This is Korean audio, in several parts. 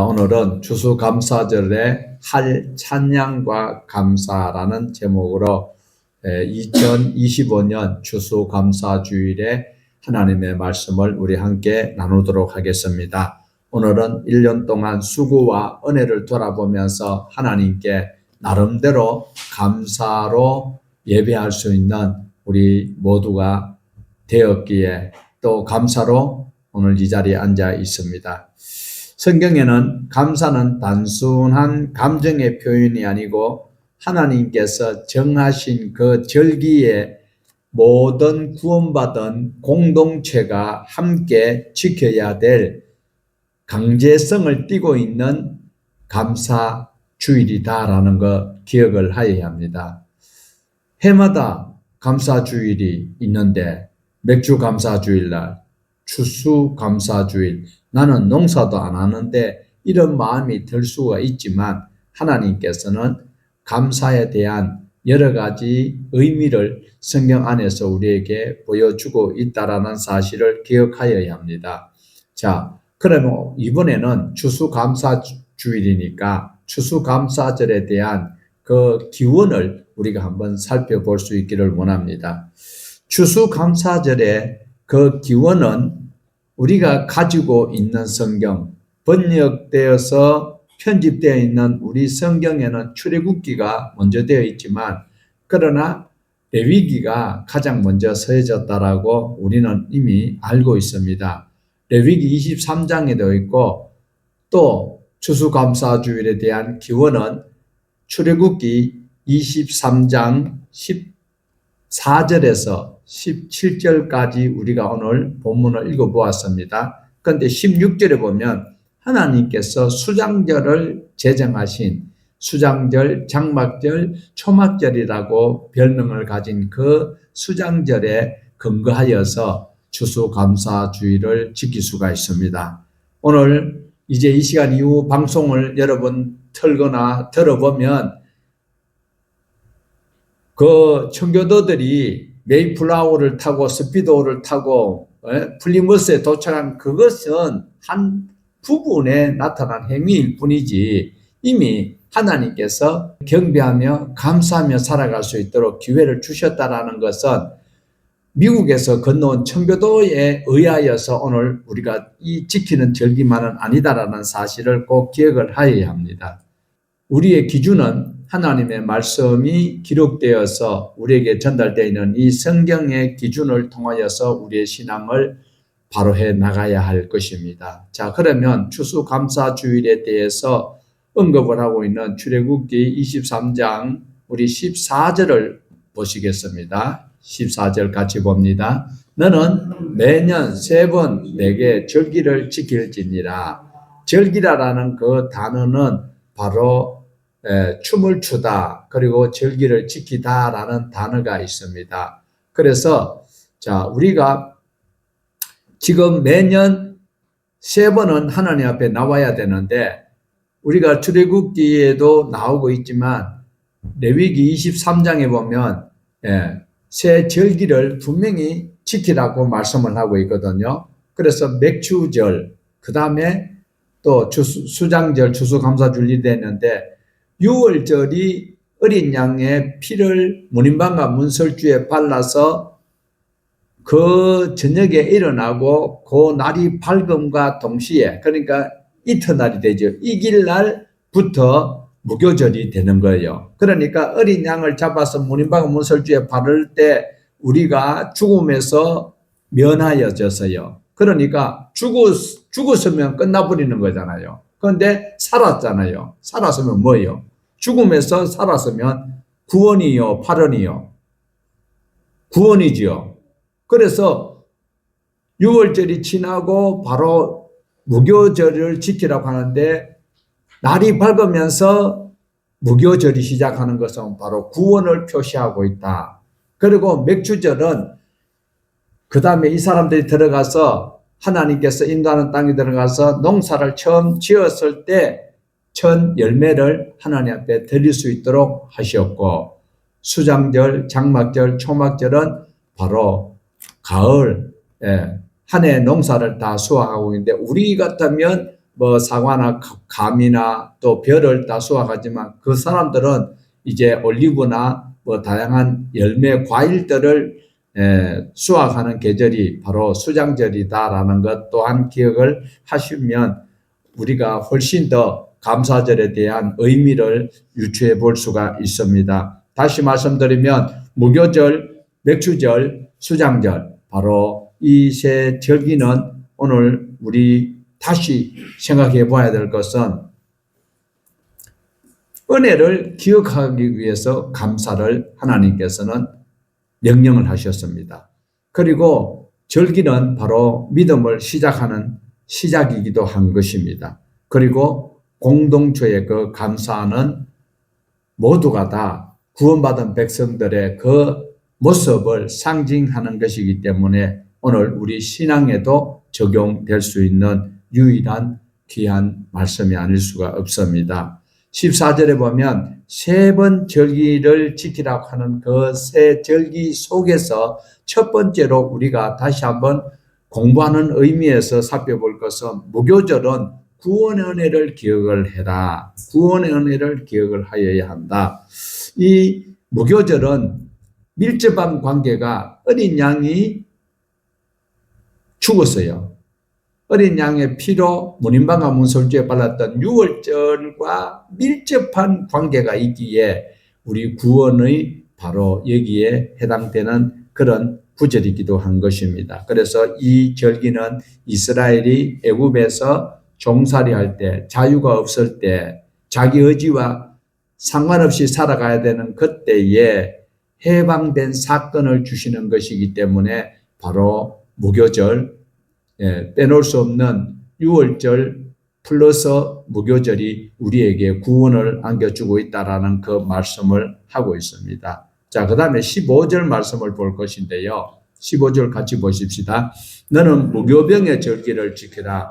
오늘은 추수감사절의 할 찬양과 감사라는 제목으로 2025년 추수감사주일에 하나님의 말씀을 우리 함께 나누도록 하겠습니다. 오늘은 1년 동안 수고와 은혜를 돌아보면서 하나님께 나름대로 감사로 예배할 수 있는 우리 모두가 되었기에 또 감사로 오늘 이 자리에 앉아 있습니다. 성경에는 감사는 단순한 감정의 표현이 아니고 하나님께서 정하신 그 절기에 모든 구원받은 공동체가 함께 지켜야 될 강제성을 띠고 있는 감사주일이다라는 거 기억을 하여야 합니다. 해마다 감사주일이 있는데 맥주감사주일날, 추수감사주일, 나는 농사도 안 하는데 이런 마음이 들 수가 있지만 하나님께서는 감사에 대한 여러 가지 의미를 성경 안에서 우리에게 보여주고 있다라는 사실을 기억하여야 합니다. 자, 그러면 이번에는 추수감사주일이니까 추수감사절에 대한 그 기원을 우리가 한번 살펴볼 수 있기를 원합니다. 추수감사절의 그 기원은 우리가 가지고 있는 성경, 번역되어서 편집되어 있는 우리 성경에는 출애굽기가 먼저 되어 있지만 그러나 레위기가 가장 먼저 서해졌다라고 우리는 이미 알고 있습니다. 레위기 23장에 되어 있고 또 추수감사주일에 대한 기원은 출애굽기 23장 14절에서 17절까지 우리가 오늘 본문을 읽어보았습니다. 그런데 16절에 보면 하나님께서 수장절을 제정하신 수장절, 장막절, 초막절이라고 별명을 가진 그 수장절에 근거하여서 추수감사주일을 지킬 수가 있습니다. 오늘 이제 이 시간 이후 방송을 여러분 틀거나 들어보면 그 청교도들이 메이플라워를 타고 스피드호를 타고 플리머스에 도착한 그것은 한 부분에 나타난 행위일 뿐이지 이미 하나님께서 경배하며 감사하며 살아갈 수 있도록 기회를 주셨다라는 것은 미국에서 건너온 청교도에 의하여서 오늘 우리가 이 지키는 절기만은 아니다라는 사실을 꼭 기억을 하여야 합니다. 우리의 기준은 하나님의 말씀이 기록되어서 우리에게 전달되어 있는 이 성경의 기준을 통하여서 우리의 신앙을 바로해 나가야 할 것입니다. 자, 그러면 추수감사주일에 대해서 언급을 하고 있는 출애굽기 23장 우리 14절을 보시겠습니다. 14절 같이 봅니다. 너는 매년 3번 내게 절기를 지킬지니라. 절기라는 그 단어는 바로 춤을 추다 그리고 절기를 지키다라는 단어가 있습니다. 그래서 자, 우리가 지금 매년 3번은 하나님 앞에 나와야 되는데 우리가 출애굽기에도 나오고 있지만 레위기 23장에 보면 새 절기를 분명히 지키라고 말씀을 하고 있거든요. 그래서 맥주절, 그 다음에 또 수장절, 추수감사주일이 되는데 6월절이 어린 양의 피를 문인방과 문설주에 발라서 그 저녁에 일어나고 그 날이 밝음과 동시에 그러니까 이튿날이 되죠. 이길 날부터 무교절이 되는 거예요. 그러니까 어린 양을 잡아서 문인방과 문설주에 바를 때 우리가 죽음에서 면하여졌어요. 그러니까 죽었으면 끝나버리는 거잖아요. 그런데 살았잖아요. 살았으면 뭐예요? 죽음에서 살았으면 구원이요, 팔원이요. 구원이지요. 그래서 6월절이 지나고 바로 무교절을 지키라고 하는데 날이 밝으면서 무교절이 시작하는 것은 바로 구원을 표시하고 있다. 그리고 맥주절은 그 다음에 이 사람들이 들어가서 하나님께서 인도하는 땅에 들어가서 농사를 처음 지었을 때 첫 열매를 하나님 앞에 드릴 수 있도록 하셨고 수장절, 장막절, 초막절은 바로 가을 한 해 농사를 다 수확하고 있는데 우리 같다면 뭐 사과나 감이나 또 벼를 다 수확하지만 그 사람들은 이제 올리브나 뭐 다양한 열매 과일들을 수확하는 계절이 바로 수장절이다라는 것 또한 기억을 하시면 우리가 훨씬 더 감사절에 대한 의미를 유추해 볼 수가 있습니다. 다시 말씀드리면 무교절, 맥주절, 수장절 바로 이 세 절기는 오늘 우리 다시 생각해 봐야 될 것은 은혜를 기억하기 위해서 감사를 하나님께서는 명령을 하셨습니다. 그리고 절기는 바로 믿음을 시작하는 시작이기도 한 것입니다. 그리고 공동체의 그 감사는 모두가 다 구원받은 백성들의 그 모습을 상징하는 것이기 때문에 오늘 우리 신앙에도 적용될 수 있는 유일한 귀한 말씀이 아닐 수가 없습니다. 14절에 보면 세 번 절기를 지키라고 하는 그 세 절기 속에서 첫 번째로 우리가 다시 한번 공부하는 의미에서 살펴볼 것은 무교절은 구원의 은혜를 기억을 해라. 구원의 은혜를 기억을 하여야 한다. 이 무교절은 밀접한 관계가 어린 양이 죽었어요. 어린 양의 피로 문인방과 문설주에 발랐던 유월절과 밀접한 관계가 있기에 우리 구원의 바로 여기에 해당되는 그런 구절이기도 한 것입니다. 그래서 이 절기는 이스라엘이 애굽에서 종살이할 때, 자유가 없을 때, 자기 의지와 상관없이 살아가야 되는 그때에 해방된 사건을 주시는 것이기 때문에 바로 무교절, 빼놓을 수 없는 유월절 플러스 무교절이 우리에게 구원을 안겨주고 있다라는 그 말씀을 하고 있습니다. 자, 그 다음에 15절 말씀을 볼 것인데요. 15절 같이 보십시다. 너는 무교병의 절기를 지키라.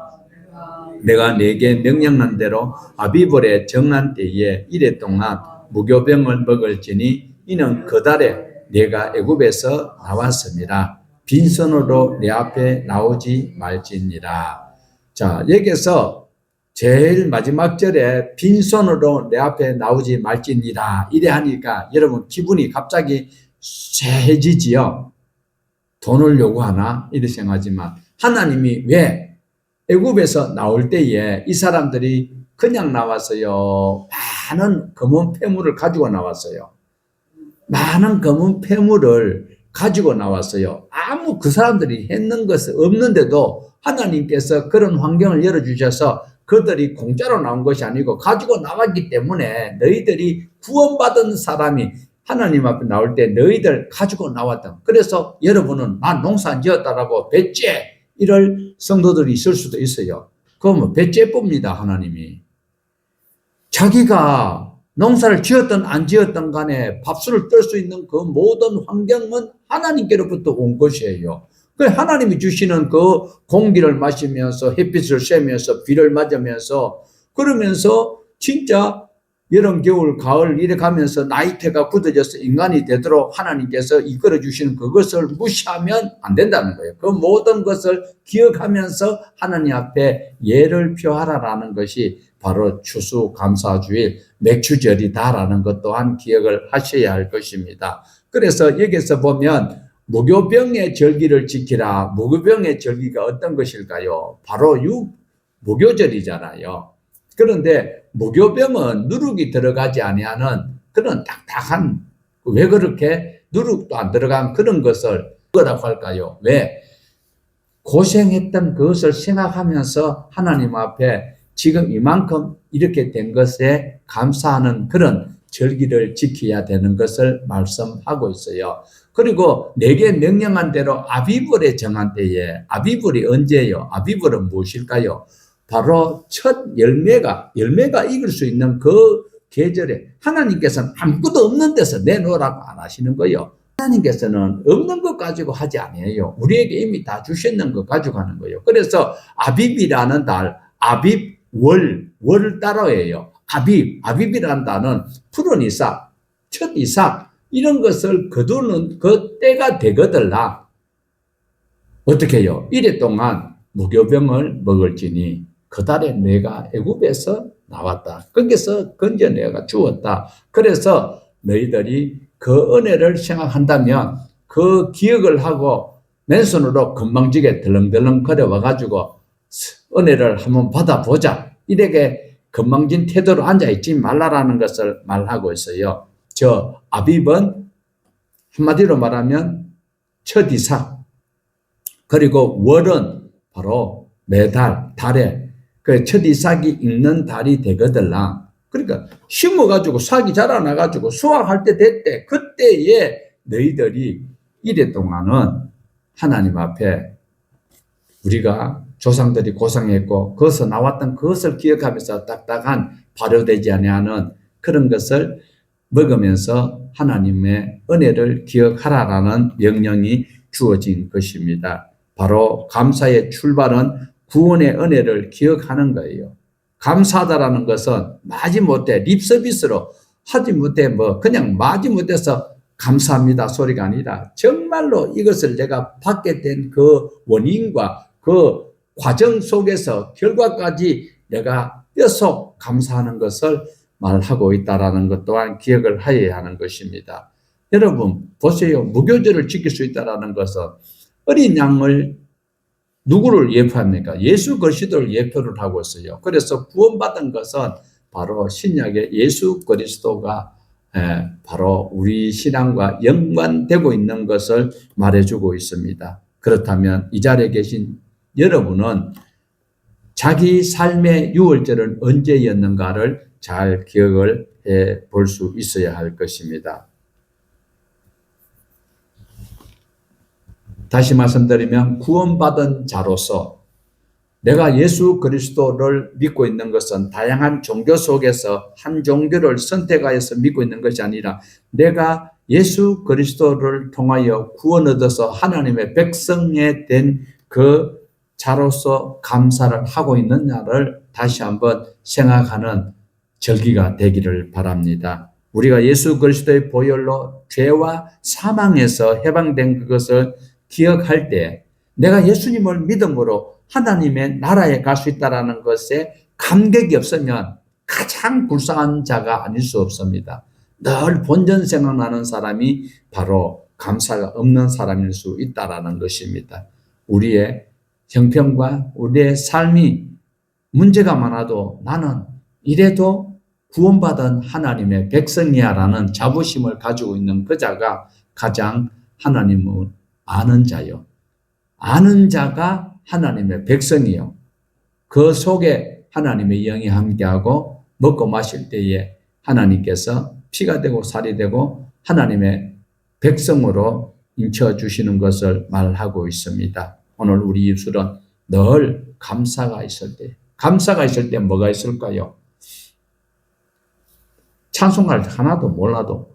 내가 네게 명령한 대로 아비벌의 정한 때에 이래 동안 무교병을 먹을지니 이는 그 달에 내가 애굽에서 나왔습니다. 빈손으로 내 앞에 나오지 말지니라. 자, 여기서 제일 마지막 절에 빈손으로 내 앞에 나오지 말지니라 이래 하니까 여러분 기분이 갑자기 쎄해지지요. 돈을 요구하나 이렇게 생각하지만 하나님이 왜 애굽에서 나올 때에 이 사람들이 그냥 나왔어요. 많은 검은 폐물을 가지고 나왔어요. 많은 검은 폐물을 가지고 나왔어요. 아무 그 사람들이 했는 것은 없는데도 하나님께서 그런 환경을 열어주셔서 그들이 공짜로 나온 것이 아니고 가지고 나왔기 때문에 너희들이 구원받은 사람이 하나님 앞에 나올 때 너희들 가지고 나왔다. 그래서 여러분은 난 농사 안 지었다라고 배째 이럴 성도들이 있을 수도 있어요. 그러면 배째 봅니다. 하나님이. 자기가 농사를 지었든 안 지었든 간에 밥술을 뜰 수 있는 그 모든 환경은 하나님께로부터 온 것이에요. 그 하나님이 주시는 그 공기를 마시면서 햇빛을 쐬면서 비를 맞으면서 그러면서 진짜 여름, 겨울, 가을 이래 가면서 나이테가 굳어져서 인간이 되도록 하나님께서 이끌어 주시는 그것을 무시하면 안 된다는 거예요. 그 모든 것을 기억하면서 하나님 앞에 예를 표하라라는 것이 바로 추수감사주일 맥주절이다라는 것 또한 기억을 하셔야 할 것입니다. 그래서 여기서 보면 무교병의 절기를 지키라. 무교병의 절기가 어떤 것일까요? 바로 무교절이잖아요. 그런데 무교병은 누룩이 들어가지 아니하는 그런 딱딱한 왜 그렇게 누룩도 안 들어간 그런 것을 뭐라고 할까요? 왜? 고생했던 그것을 생각하면서 하나님 앞에 지금 이만큼 이렇게 된 것에 감사하는 그런 절기를 지켜야 되는 것을 말씀하고 있어요. 그리고 내게 명령한 대로 아비벌에 정한 때에 아비벌이 언제예요? 아비벌은 무엇일까요? 바로 첫 열매가 익을 수 있는 그 계절에 하나님께서는 아무것도 없는 데서 내놓으라고 안 하시는 거예요. 하나님께서는 없는 것 가지고 하지 않아요. 우리에게 이미 다 주셨는 것 가지고 하는 거예요. 그래서 아빕이라는 달, 아빕, 월 따라예요. 아빕이라는 단어는 푸른 이삭, 첫 이삭 이런 것을 거두는 그 때가 되거들라. 어떻게 해요? 이래 동안 무교병을 먹을지니 그달에 내가 애굽에서 나왔다. 거기서 건져 내가 주었다. 그래서 너희들이 그 은혜를 생각한다면 그 기억을 하고 맨손으로 건방지게 덜렁덜렁 걸어와가지고 은혜를 한번 받아보자. 이렇게 건방진 태도로 앉아있지 말라라는 것을 말하고 있어요. 저 아빕은 한마디로 말하면 첫 이삭, 그리고 월은 바로 매달, 달에 그 첫 이삭이 있는 달이 되거들라. 그러니까 심어가지고 싹이 자라나가지고 수확할 때 됐대. 그때에 너희들이 이래 동안은 하나님 앞에 우리가 조상들이 고생했고 거기서 나왔던 그것을 기억하면서 딱딱한 발효되지 아니하는 그런 것을 먹으면서 하나님의 은혜를 기억하라라는 명령이 주어진 것입니다. 바로 감사의 출발은 구원의 은혜를 기억하는 거예요. 감사하다라는 것은 마지못해 립서비스로 하지 못해 그냥 마지못해서 감사합니다 소리가 아니라 정말로 이것을 내가 받게 된 그 원인과 그 과정 속에서 결과까지 내가 뼛속 감사하는 것을 말하고 있다는 것 또한 기억을 하여야 하는 것입니다. 여러분 보세요. 무교절을 지킬 수 있다는 것은 어린 양을 누구를 예표합니까? 예수 그리스도를 예표를 하고 있어요. 그래서 구원받은 것은 바로 신약의 예수 그리스도가 바로 우리 신앙과 연관되고 있는 것을 말해주고 있습니다. 그렇다면 이 자리에 계신 여러분은 자기 삶의 유월절은 언제였는가를 잘 기억을 해 볼 수 있어야 할 것입니다. 다시 말씀드리면 구원받은 자로서 내가 예수 그리스도를 믿고 있는 것은 다양한 종교 속에서 한 종교를 선택하여서 믿고 있는 것이 아니라 내가 예수 그리스도를 통하여 구원 얻어서 하나님의 백성에 된 그 자로서 감사를 하고 있느냐를 다시 한번 생각하는 절기가 되기를 바랍니다. 우리가 예수 그리스도의 보혈로 죄와 사망에서 해방된 그것을 기억할 때 내가 예수님을 믿음으로 하나님의 나라에 갈 수 있다는 것에 감격이 없으면 가장 불쌍한 자가 아닐 수 없습니다. 늘 본전 생각나는 사람이 바로 감사가 없는 사람일 수 있다는 것입니다. 우리의 형편과 우리의 삶이 문제가 많아도 나는 이래도 구원받은 하나님의 백성이야라는 자부심을 가지고 있는 그 자가 가장 하나님을 아는 자요. 아는 자가 하나님의 백성이요. 그 속에 하나님의 영이 함께하고 먹고 마실 때에 하나님께서 피가 되고 살이 되고 하나님의 백성으로 인쳐주시는 것을 말하고 있습니다. 오늘 우리 입술은 늘 감사가 있을 때 뭐가 있을까요? 찬송할 하나도 몰라도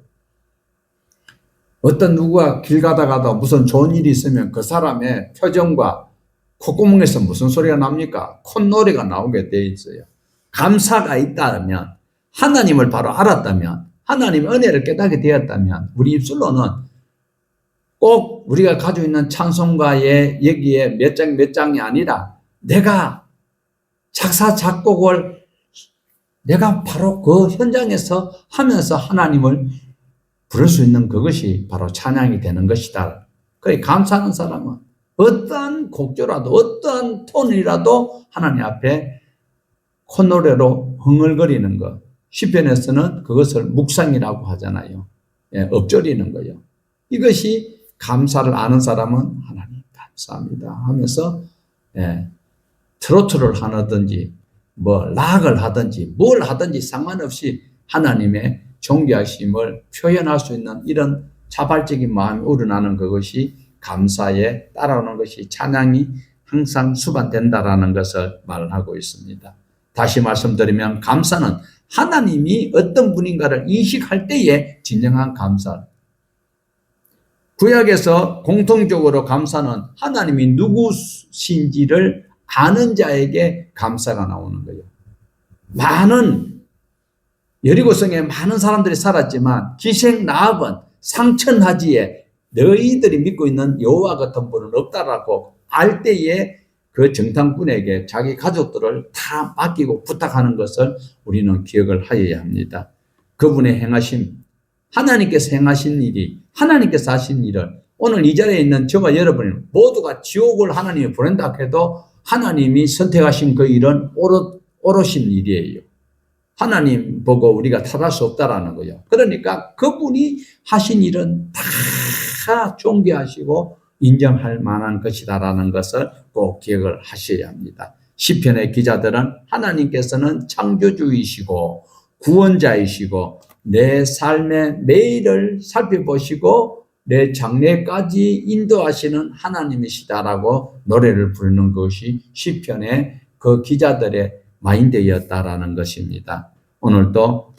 어떤 누구가 길 가다가도 무슨 좋은 일이 있으면 그 사람의 표정과 콧구멍에서 무슨 소리가 납니까? 콧노래가 나오게 돼 있어요. 감사가 있다면, 하나님을 바로 알았다면, 하나님의 은혜를 깨닫게 되었다면 우리 입술로는 꼭 우리가 가지고 있는 찬송가의 여기에 몇 장이 아니라 내가 작사 작곡을 내가 바로 그 현장에서 하면서 하나님을 부를 수 있는 그것이 바로 찬양이 되는 것이다. 그래 감사하는 사람은 어떠한 곡조라도 어떠한 톤이라도 하나님 앞에 콧노래로 흥얼거리는 것. 시편에서는 그것을 묵상이라고 하잖아요. 엎조리는 거요. 이것이 감사를 아는 사람은 하나님 감사합니다 하면서 트로트를 하든지 락을 하든지 뭘 하든지 상관없이 하나님의 존귀하심을 표현할 수 있는 이런 자발적인 마음이 우러나는 그것이 감사에 따라오는 것이 찬양이 항상 수반된다라는 것을 말하고 있습니다. 다시 말씀드리면 감사는 하나님이 어떤 분인가를 인식할 때에 진정한 감사. 구약에서 공통적으로 감사는 하나님이 누구신지를 아는 자에게 감사가 나오는 거예요. 많은 여리고성에 많은 사람들이 살았지만 기생 라합은 상천하지에 너희들이 믿고 있는 여호와 같은 분은 없다라고 알 때에 그 정탐꾼에게 자기 가족들을 다 맡기고 부탁하는 것을 우리는 기억을 하여야 합니다. 그분의 행하심, 하나님께서 행하신 일이, 하나님께서 하신 일을 오늘 이 자리에 있는 저와 여러분이 모두가 지옥을 하나님이 보낸다 해도 하나님이 선택하신 그 일은 옳으신 일이에요. 하나님 보고 우리가 탓할 수 없다라는 거예요. 그러니까 그분이 하신 일은 다 존귀하시고 인정할 만한 것이다라는 것을 꼭 기억을 하셔야 합니다. 시편의 기자들은 하나님께서는 창조주이시고 구원자이시고 내 삶의 매일을 살펴보시고 내 장래까지 인도하시는 하나님이시다라고 노래를 부르는 것이 시편의 그 기자들의 마인드였다라는 것입니다. 오늘도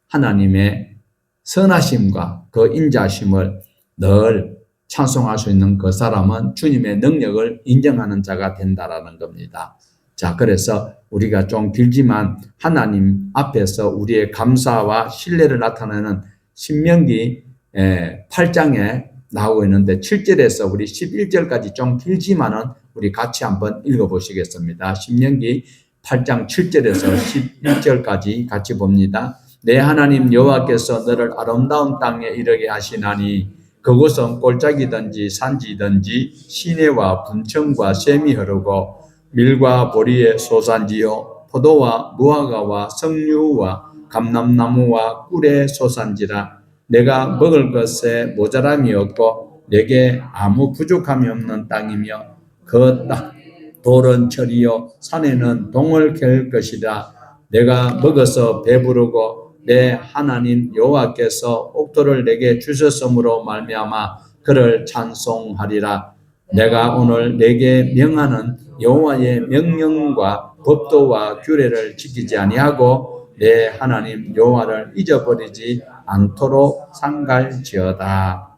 하나님의 선하심과 그 인자심을 늘 찬송할 수 있는 그 사람은 주님의 능력을 인정하는 자가 된다라는 겁니다. 자, 그래서 우리가 좀 길지만 하나님 앞에서 우리의 감사와 신뢰를 나타내는 신명기 8장에 나오고 있는데 7절에서 우리 11절까지 좀 길지만은 우리 같이 한번 읽어보시겠습니다. 신명기 8장 7절에서 11절까지 같이 봅니다. 내 하나님 여호와께서 너를 아름다운 땅에 이르게 하시나니 그곳은 골짜기든지 산지든지 시내와 분청과 샘이 흐르고 밀과 보리의 소산지요 포도와 무화과와 석류와 감람나무와 꿀의 소산지라. 내가 먹을 것에 모자람이 없고 내게 아무 부족함이 없는 땅이며 그 땅 돌은 철이요 산에는 동을 갤 것이라. 내가 먹어서 배부르고 내 하나님 여호와께서 옥토를 내게 주셨으므로 말미암아 그를 찬송하리라. 내가 오늘 내게 명하는 여호와의 명령과 법도와 규례를 지키지 아니하고 내 하나님 여호와를 잊어버리지 않도록 상갈지어다.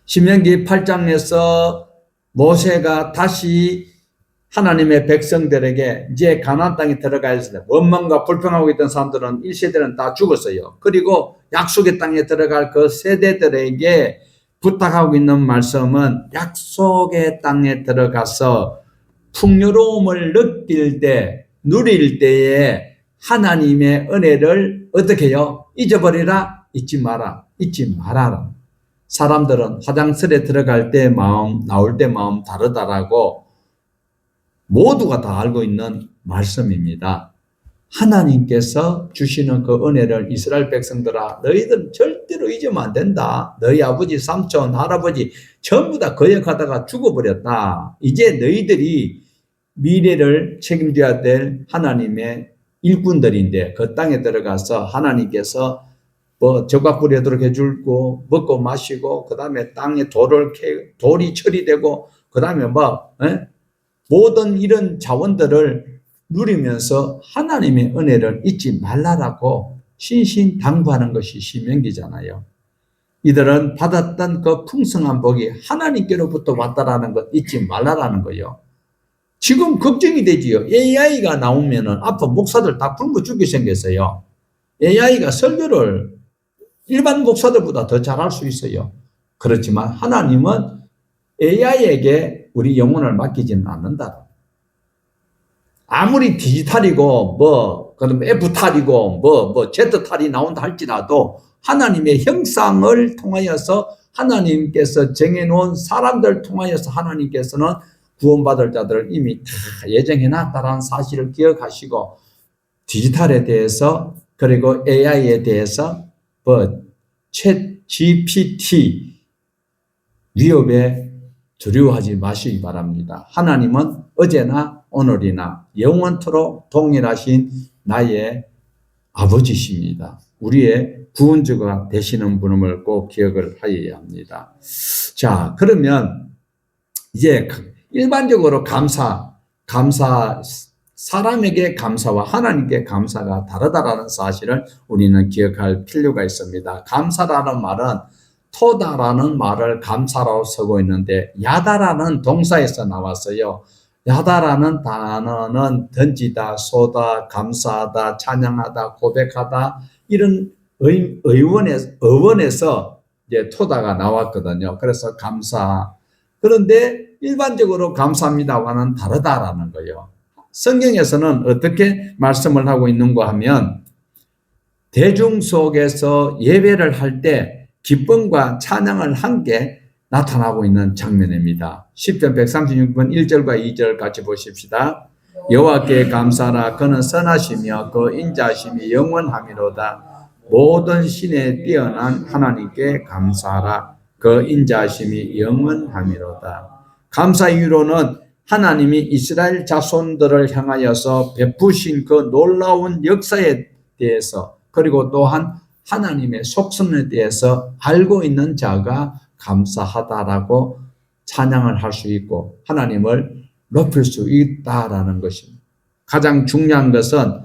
신명기 8장에서 모세가 다시 하나님의 백성들에게 이제 가나안 땅에 들어가야 했을 때 원망과 불평하고 있던 사람들은 1세대는 다 죽었어요. 그리고 약속의 땅에 들어갈 그 세대들에게 부탁하고 있는 말씀은 약속의 땅에 들어가서 풍요로움을 느낄 때, 누릴 때에 하나님의 은혜를 어떻게 해요? 잊어버리라? 잊지 마라. 잊지 말아라. 사람들은 화장실에 들어갈 때 마음, 나올 때 마음 다르다라고 모두가 다 알고 있는 말씀입니다. 하나님께서 주시는 그 은혜를 이스라엘 백성들아 너희들은 절대로 잊으면 안 된다. 너희 아버지, 삼촌, 할아버지 전부 다 거역하다가 죽어버렸다. 이제 너희들이 미래를 책임져야 될 하나님의 일꾼들인데 그 땅에 들어가서 하나님께서 뭐 젖과 뿌리도록 해줄고 먹고 마시고 그 다음에 땅에 돌이 처리되고 그 다음에 모든 이런 자원들을 누리면서 하나님의 은혜를 잊지 말라라고 신신당부하는 것이 신명기잖아요. 이들은 받았던 그 풍성한 복이 하나님께로부터 왔다라는 것 잊지 말라라는 거예요. 지금 걱정이 되지요. AI가 나오면은 앞으로 목사들 다 굶어 죽게 생겼어요. AI가 설교를 일반 목사들보다 더 잘할 수 있어요. 그렇지만 하나님은 AI에게 우리 영혼을 맡기지는 않는다. 아무리 디지털이고 그다음 F탈이고 Z탈이 나온다 할지라도 하나님의 형상을 통하여서 하나님께서 정해놓은 사람들 통하여서 하나님께서는 구원받을 자들을 이미 다 예정해 놨다라는 사실을 기억하시고 디지털에 대해서 그리고 AI에 대해서 챗 GPT 위협에 두려워하지 마시기 바랍니다. 하나님은 어제나 오늘이나 영원토록 동일하신 나의 아버지십니다. 우리의 구원주가 되시는 분임을 꼭 기억을 하여야 합니다. 자, 그러면 이제 일반적으로 감사, 사람에게 감사와 하나님께 감사가 다르다라는 사실을 우리는 기억할 필요가 있습니다. 감사라는 말은 토다라는 말을 감사라고 쓰고 있는데 야다라는 동사에서 나왔어요. 야다라는 단어는 던지다, 쏘다, 감사하다, 찬양하다, 고백하다 이런 어원에서 이제 토다가 나왔거든요. 그래서 감사. 그런데 일반적으로 감사합니다와는 다르다라는 거예요. 성경에서는 어떻게 말씀을 하고 있는가 하면 대중 속에서 예배를 할 때 기쁨과 찬양을 함께 나타나고 있는 장면입니다. 10편 136번 1절과 2절 같이 보십시다. 여호와께 감사하라. 그는 선하시며 그 인자하심이 영원하미로다. 모든 신에 뛰어난 하나님께 감사하라. 그 인자하심이 영원하미로다. 감사 이유로는 하나님이 이스라엘 자손들을 향하여서 베푸신 그 놀라운 역사에 대해서, 그리고 또한 하나님의 속성에 대해서 알고 있는 자가 감사하다라고 찬양을 할 수 있고 하나님을 높일 수 있다라는 것입니다. 가장 중요한 것은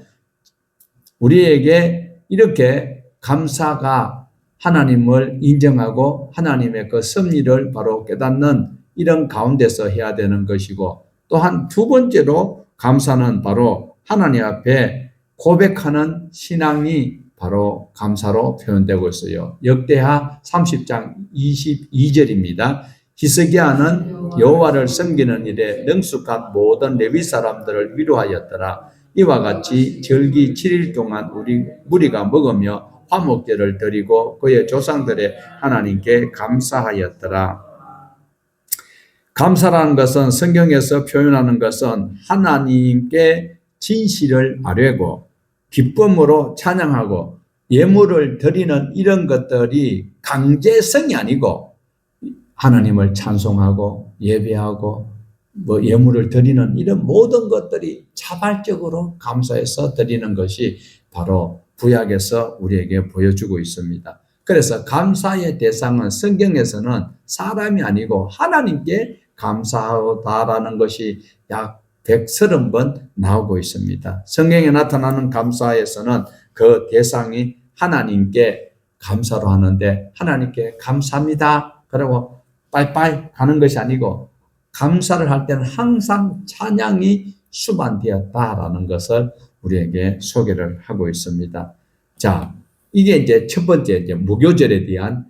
우리에게 이렇게 감사가 하나님을 인정하고 하나님의 그 섭리를 바로 깨닫는 이런 가운데서 해야 되는 것이고, 또한 두 번째로 감사는 바로 하나님 앞에 고백하는 신앙이 바로 감사로 표현되고 있어요. 역대하 30장 22절입니다. 히스기야는 여호와를 섬기는 일에 능숙한 모든 레위 사람들을 위로하였더라. 이와 같이 절기 7일 동안 무리가 먹으며 화목제를 드리고 그의 조상들의 하나님께 감사하였더라. 감사라는 것은, 성경에서 표현하는 것은 하나님께 진실을 아뢰고 기쁨으로 찬양하고 예물을 드리는 이런 것들이 강제성이 아니고 하나님을 찬송하고 예배하고 예물을 드리는 이런 모든 것들이 자발적으로 감사해서 드리는 것이 바로 구약에서 우리에게 보여주고 있습니다. 그래서 감사의 대상은 성경에서는 사람이 아니고 하나님께 감사하다라는 것이 약 130번 나오고 있습니다. 성경에 나타나는 감사에서는 그 대상이 하나님께 감사로 하는데, 하나님께 감사합니다 그리고 빠이빠이 가는 것이 아니고 감사를 할 때는 항상 찬양이 수반되었다라는 것을 우리에게 소개를 하고 있습니다. 자, 이게 이제 첫 번째 이제 무교절에 대한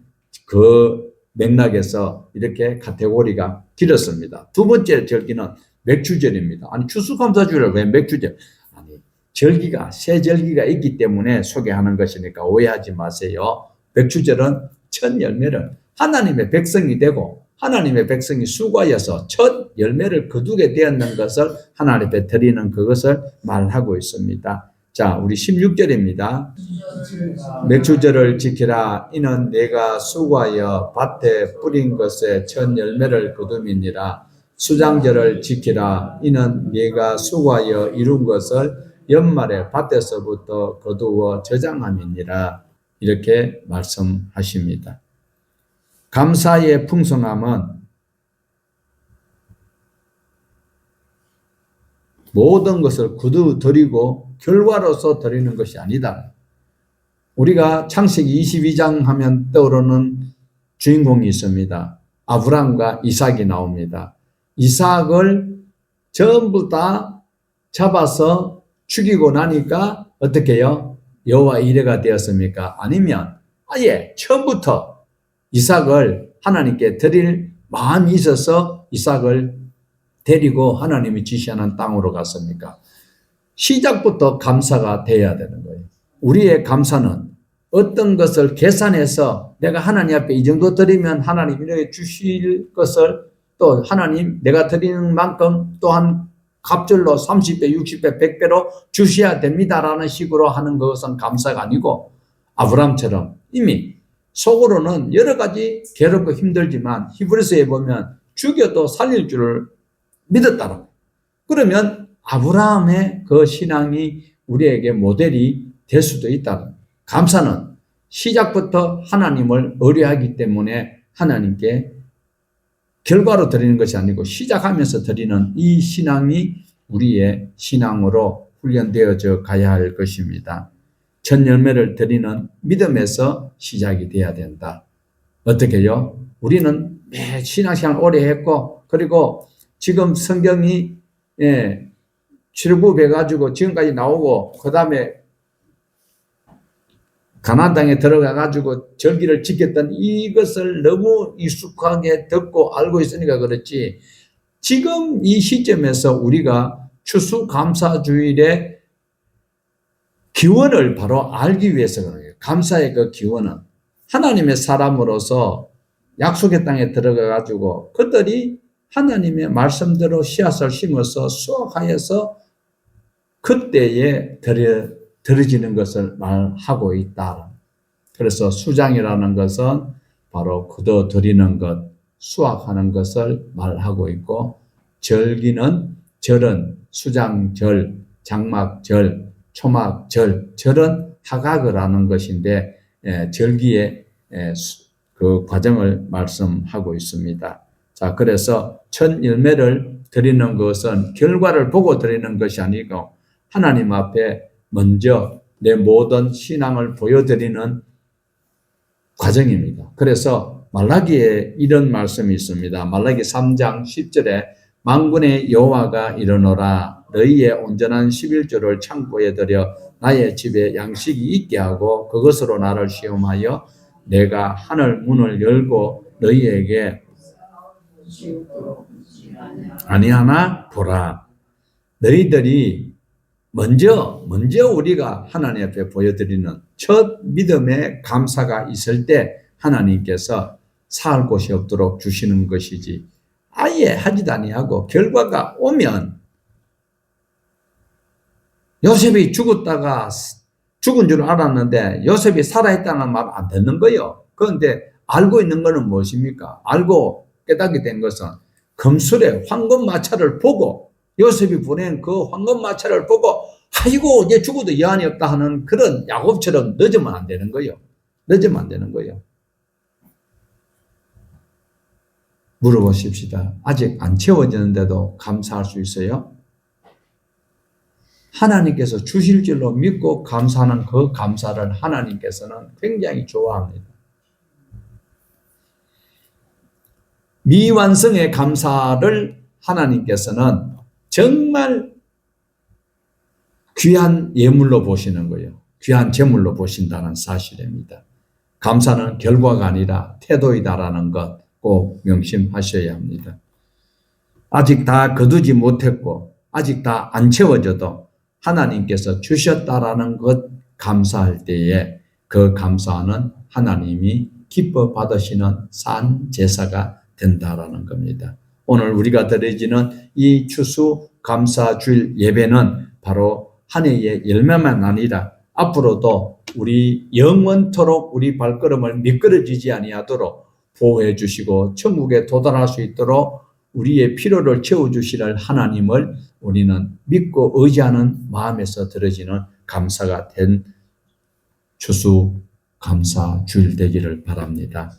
그 맥락에서 이렇게 카테고리가 길었습니다. 두 번째 절기는 맥주절입니다. 아니, 추수감사주를 왜 맥주절? 아니, 절기가 새 절기가 있기 때문에 소개하는 것이니까 오해하지 마세요. 맥주절은 첫 열매를 하나님의 백성이 되고 하나님의 백성이 수고하여서 첫 열매를 거두게 되었는 것을 하나님 앞에 드리는 그것을 말하고 있습니다. 자, 우리 16절입니다. 맥주절을 지키라. 이는 내가 수고하여 밭에 뿌린 것의 첫 열매를 거둠이니라. 수장절을 지키라. 이는 네가 수고하여 이룬 것을 연말에 밭에서부터 거두어 저장함이니라. 이렇게 말씀하십니다. 감사의 풍성함은 모든 것을 거두드리고 결과로서 드리는 것이 아니다. 우리가 창세기 22장 하면 떠오르는 주인공이 있습니다. 아브라함과 이삭이 나옵니다. 이삭을 전부 다 잡아서 죽이고 나니까 어떻게 해요? 여호와 이레가 되었습니까? 아니면 아예 처음부터 이삭을 하나님께 드릴 마음이 있어서 이삭을 데리고 하나님이 지시하는 땅으로 갔습니까? 시작부터 감사가 돼야 되는 거예요. 우리의 감사는 어떤 것을 계산해서 내가 하나님 앞에 이 정도 드리면 하나님이 내게 주실 것을, 또 하나님 내가 드리는 만큼 또한 갑절로 30배, 60배, 100배로 주셔야 됩니다라는 식으로 하는 것은 감사가 아니고, 아브라함처럼 이미 속으로는 여러 가지 괴롭고 힘들지만 히브리서에 보면 죽여도 살릴 줄을 믿었다라고. 그러면 아브라함의 그 신앙이 우리에게 모델이 될 수도 있다. 감사는 시작부터 하나님을 의뢰하기 때문에 하나님께 결과로 드리는 것이 아니고 시작하면서 드리는 이 신앙이 우리의 신앙으로 훈련되어져 가야 할 것입니다. 첫 열매를 드리는 믿음에서 시작이 돼야 된다. 어떻게요? 우리는 매 신앙생활 오래 했고, 그리고 지금 성경이 출애굽해가지고 지금까지 나오고, 그 다음에 가나안 땅에 들어가가지고 절기를 지켰던 이것을 너무 익숙하게 듣고 알고 있으니까 그렇지, 지금 이 시점에서 우리가 추수감사주일의 기원을 바로 알기 위해서 그런 거예요. 감사의 그 기원은 하나님의 사람으로서 약속의 땅에 들어가 가지고 그들이 하나님의 말씀대로 씨앗을 심어서 수확하여서 그때에 들어지는 것을 말하고 있다. 그래서 수장이라는 것은 바로 거둬들이는 것, 수확하는 것을 말하고 있고, 절기는 절은 수장절, 장막절, 초막절, 절은 하각을 하는 것인데 절기의 그 과정을 말씀하고 있습니다. 자, 그래서 첫 열매를 드리는 것은 결과를 보고 드리는 것이 아니고 하나님 앞에 먼저 내 모든 신앙을 보여드리는 과정입니다. 그래서 말라기에 이런 말씀이 있습니다. 말라기 3장 10절에 만군의 여호와가 이르노라 너희의 온전한 11조를 창고에 들여 나의 집에 양식이 있게 하고 그것으로 나를 시험하여 내가 하늘 문을 열고 너희에게 아니하나 보라. 너희들이 먼저 우리가 하나님 앞에 보여드리는 첫 믿음의 감사가 있을 때 하나님께서 살 곳이 없도록 주시는 것이지 아예 하지도 아니하고 결과가 오면 요셉이 죽었다가 죽은 줄 알았는데 요셉이 살아있다는 말 안 듣는 거예요. 그런데 알고 있는 것은 무엇입니까? 알고 깨닫게 된 것은 금술의 황금마차를 보고 요셉이 보낸 그 황금마차를 보고 아이고 이제 죽어도 여한이 없다 하는 그런 야곱처럼 늦으면 안 되는 거예요. 늦으면 안 되는 거예요. 물어보십시다. 아직 안 채워지는데도 감사할 수 있어요? 하나님께서 주실 줄로 믿고 감사하는 그 감사를 하나님께서는 굉장히 좋아합니다. 미완성의 감사를 하나님께서는 정말 귀한 예물로 보시는 거예요. 귀한 제물로 보신다는 사실입니다. 감사는 결과가 아니라 태도이다라는 것 꼭 명심하셔야 합니다. 아직 다 거두지 못했고 아직 다 안 채워져도 하나님께서 주셨다라는 것 감사할 때에 그 감사는 하나님이 기뻐 받으시는 산 제사가 된다라는 겁니다. 오늘 우리가 드려지는 이 추수 감사주일 예배는 바로 한 해의 열매만 아니라 앞으로도 우리 영원토록 우리 발걸음을 미끄러지지 아니하도록 보호해 주시고 천국에 도달할 수 있도록 우리의 필요를 채워주시는 하나님을 우리는 믿고 의지하는 마음에서 드려지는 감사가 된 추수 감사 주일 되기를 바랍니다.